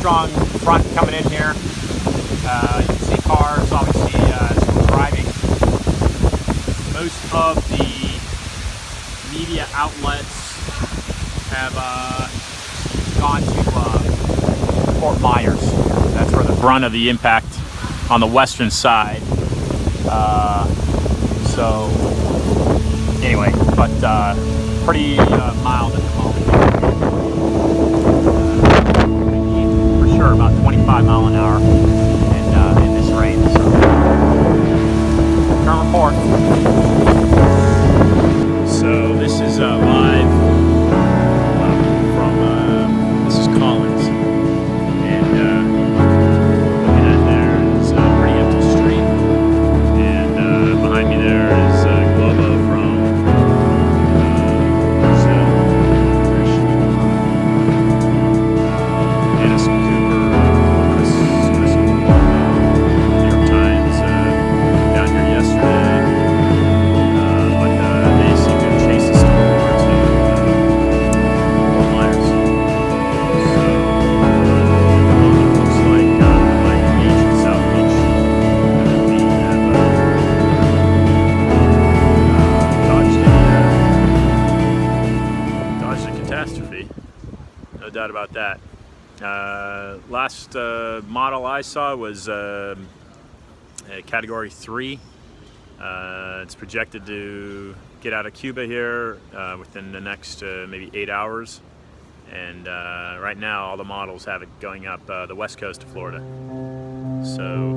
strong front coming in here. You can see cars, obviously, as we're driving. Most of the media outlets have gone to Fort Myers. That's where the brunt of the impact on the western side. So anyway, but pretty mild at the moment. For sure about 25 mile an hour in this rain. So current report. So this is live from this is Collins, and looking at there is a pretty empty street, and behind me there is Globo from Brazil, Dennis Cooper, Chris New York Times down here yesterday, but they seem to have chased the storm over to Fort Myers. So it looks like Beach and South Beach, and we have dodged a catastrophe. No doubt about that. Last model I saw was a Category 3. It's projected to get out of Cuba here within the next maybe 8 hours. And right now all the models have it going up the west coast of Florida. So